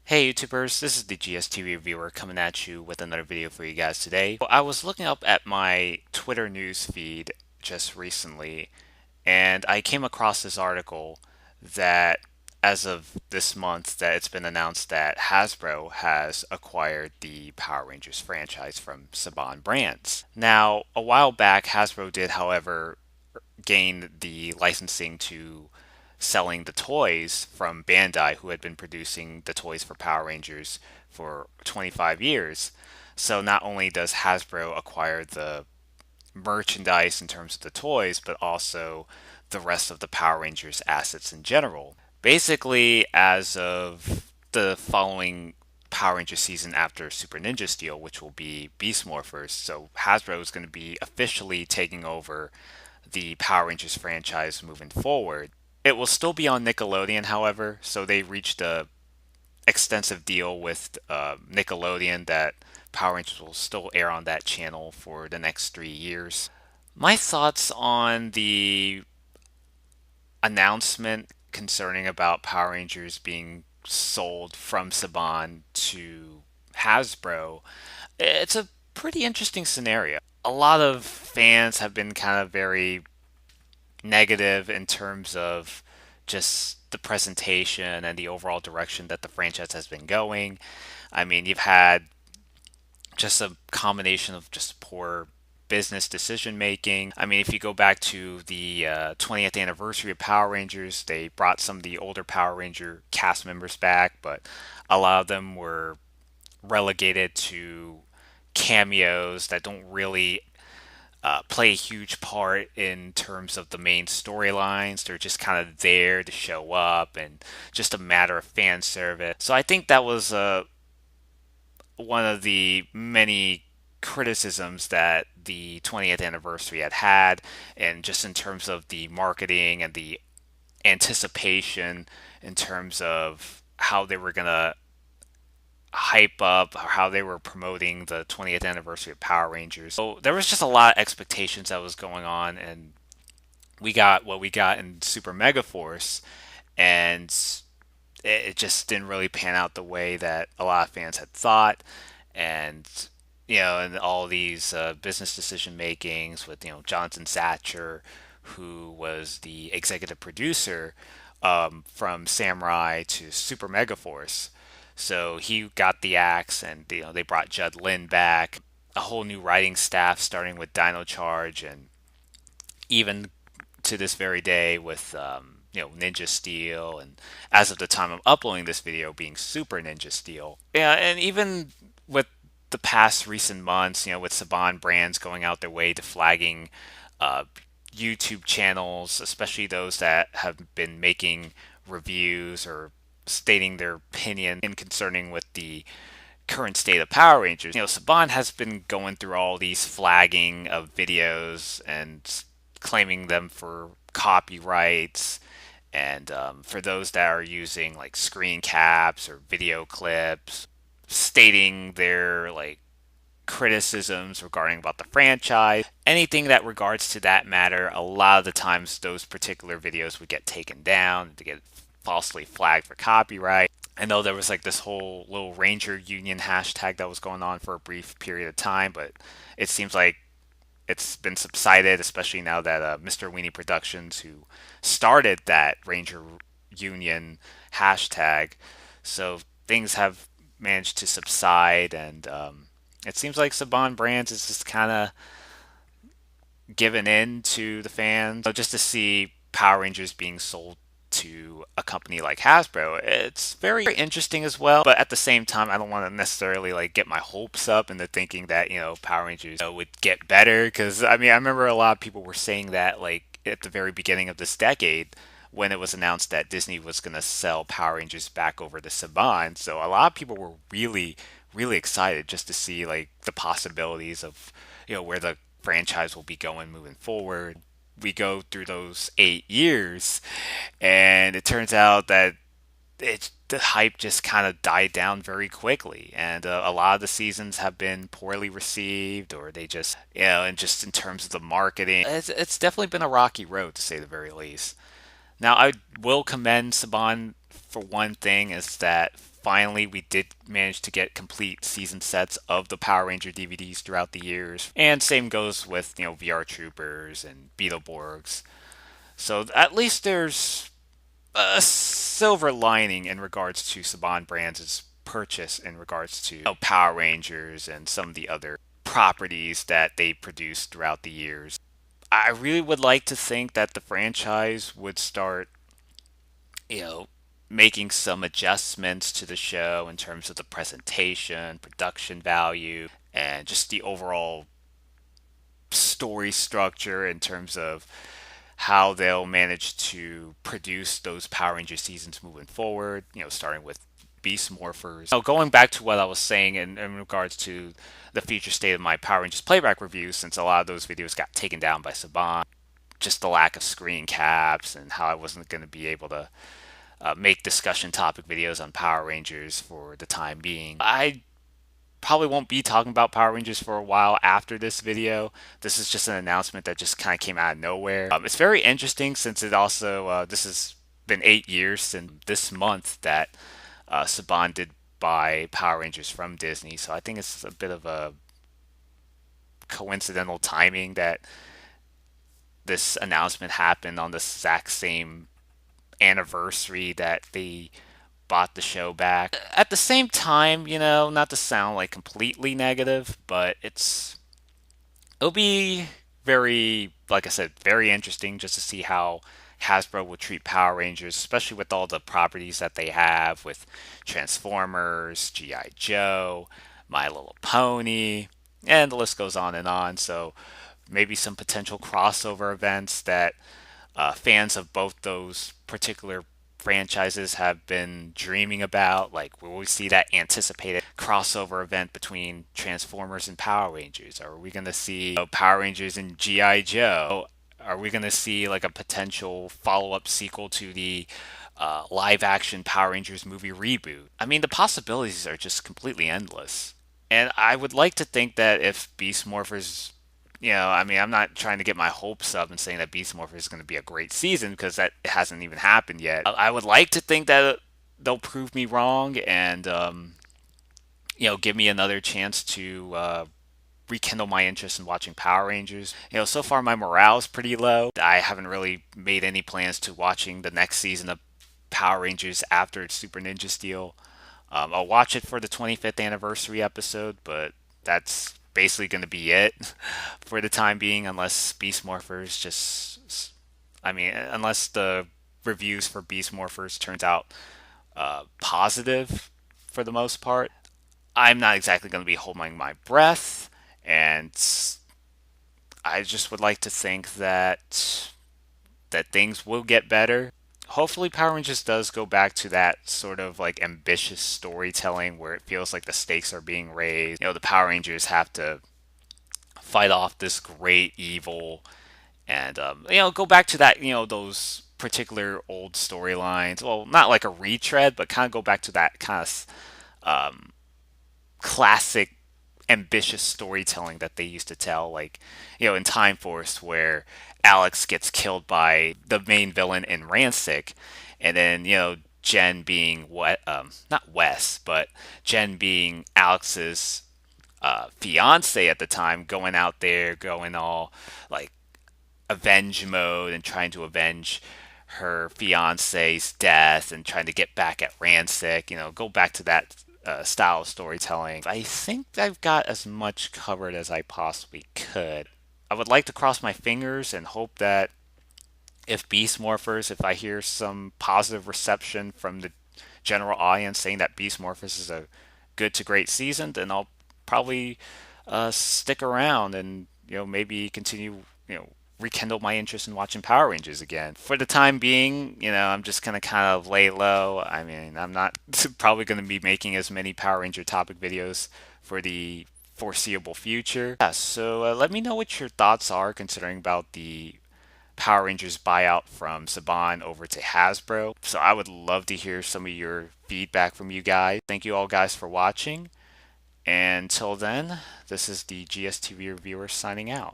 Hey YouTubers, this is the GST reviewer coming at you with another video for you guys today. I was looking up at my Twitter news feed just recently and I came across this article that as of this month that it's been announced that Hasbro has acquired the Power Rangers franchise from Saban Brands. Now, a while back Hasbro did however gain the licensing to selling the toys from Bandai, who had been producing the toys for Power Rangers for 25 years. So not only does Hasbro acquire the merchandise in terms of the toys, but also the rest of the Power Rangers assets in general. Basically, as of the following Power Ranger season after Super Ninja Steel, which will be Beast Morphers, so Hasbro is going to be officially taking over the Power Rangers franchise moving forward. It will still be on Nickelodeon, however, so they reached a extensive deal with Nickelodeon that Power Rangers will still air on that channel for the next 3 years. My thoughts on the announcement concerning about Power Rangers being sold from Saban to Hasbro, it's a pretty interesting scenario. A lot of fans have been kind of very negative in terms of just the presentation and the overall direction that the franchise has been going. I mean, you've had just a combination of just poor business decision making. I mean, if you go back to the 20th anniversary of Power Rangers, they brought some of the older Power Ranger cast members back, but a lot of them were relegated to cameos that don't really play a huge part in terms of the main storylines. They're just kind of there to show up and just a matter of fan service. So I think that was one of the many criticisms that the 20th anniversary had, and just in terms of the marketing and the anticipation in terms of how they were going to hype up or how they were promoting the 20th anniversary of Power Rangers. So there was just a lot of expectations that was going on, and we got what we got in Super Mega Force, and it just didn't really pan out the way that a lot of fans had thought. And and all these business decision makings with Jonathan Satcher, who was the executive producer from Samurai to Super Mega Force. So he got the axe, and they brought Judd Lin back, a whole new writing staff starting with Dino Charge, and even to this very day with Ninja Steel, and as of the time of uploading this video, being Super Ninja Steel. Yeah, and even with the past recent months, with Saban Brands going out their way to flagging uh, YouTube channels, especially those that have been making reviews or stating their opinion in concerning with the current state of Power Rangers. Saban has been going through all these flagging of videos and claiming them for copyrights. And for those that are using like screen caps or video clips, stating their like criticisms regarding about the franchise, anything that regards to that matter, a lot of the times those particular videos would get taken down to get falsely flagged for copyright. I know there was like this whole little Ranger Union hashtag that was going on for a brief period of time, but it seems like it's been subsided, especially now that Mr. Weenie Productions, who started that Ranger Union hashtag, so things have managed to subside, and it seems like Saban Brands is just kind of given in to the fans. So just to see Power Rangers being sold to a company like Hasbro, it's very interesting as well. But at the same time, I don't want to necessarily like get my hopes up into thinking that Power Rangers would get better. Because I mean, I remember a lot of people were saying that like at the very beginning of this decade, when it was announced that Disney was going to sell Power Rangers back over to Saban. So a lot of people were really, really excited just to see like the possibilities of where the franchise will be going moving forward. We go through those 8 years, and it turns out that the hype just kind of died down very quickly, and a lot of the seasons have been poorly received, or they just and just in terms of the marketing, it's definitely been a rocky road to say the very least. Now, I will commend Saban for one thing, is that finally we did manage to get complete season sets of the Power Ranger DVDs throughout the years. And same goes with, VR Troopers and Beetleborgs. So at least there's a silver lining in regards to Saban Brands' purchase in regards to Power Rangers and some of the other properties that they produced throughout the years. I really would like to think that the franchise would start, you know, making some adjustments to the show in terms of the presentation, production value, and just the overall story structure in terms of how they'll manage to produce those Power Ranger seasons moving forward, starting with Beast Morphers. Now, going back to what I was saying in regards to the future state of my Power Rangers playback reviews, since a lot of those videos got taken down by Saban, just the lack of screen caps and how I wasn't going to be able to make discussion topic videos on Power Rangers for the time being. I probably won't be talking about Power Rangers for a while after this video. This is just an announcement that just kind of came out of nowhere. It's very interesting since it also, this has been 8 years since this month that Saban did buy Power Rangers from Disney. So I think it's a bit of a coincidental timing that this announcement happened on the exact same anniversary that they bought the show back. At the same time, not to sound like completely negative, but it'll be very, like I said, very interesting just to see how Hasbro will treat Power Rangers, especially with all the properties that they have with Transformers, G.I. Joe, My Little Pony, and the list goes on and on. So maybe some potential crossover events that fans of both those particular franchises have been dreaming about. Like, will we see that anticipated crossover event between Transformers and Power Rangers? Are we going to see Power Rangers and G.I. Joe? Are we going to see like a potential follow-up sequel to the live action Power Rangers movie reboot? I mean, the possibilities are just completely endless. And I would like to think that if Beast Morphers, I mean, I'm not trying to get my hopes up and saying that Beast Morphers is going to be a great season because that hasn't even happened yet. I would like to think that they'll prove me wrong and, give me another chance to rekindle my interest in watching Power Rangers. So far my morale is pretty low. I haven't really made any plans to watching the next season of Power Rangers after Super Ninja Steel. I'll watch it for the 25th anniversary episode, but that's basically going to be it for the time being, unless Beast Morphers unless the reviews for Beast Morphers turns out positive for the most part. I'm not exactly going to be holding my breath, and I just would like to think that things will get better. Hopefully Power Rangers does go back to that sort of like ambitious storytelling where it feels like the stakes are being raised. The Power Rangers have to fight off this great evil and go back to that, those particular old storylines. Well, not like a retread, but kind of go back to that kind of classic ambitious storytelling that they used to tell, like in Time Force, where Alex gets killed by the main villain in Rancic, and then Jen being not Wes, but Jen being Alex's fiance at the time, going out there, going all like avenge mode and trying to avenge her fiance's death and trying to get back at Rancic, go back to that style of storytelling. I think I've got as much covered as I possibly could. I would like to cross my fingers and hope that if Beast Morphers, if I hear some positive reception from the general audience saying that Beast Morphers is a good to great season, then I'll probably stick around and maybe continue rekindle my interest in watching Power Rangers again. For the time being, I'm just gonna kind of lay low. I mean, I'm not probably gonna be making as many Power Ranger topic videos for the foreseeable future. Yeah, so let me know what your thoughts are considering about the Power Rangers buyout from Saban over to Hasbro. So I would love to hear some of your feedback from you guys. Thank you all guys for watching. And until then, this is the GSTV reviewer signing out.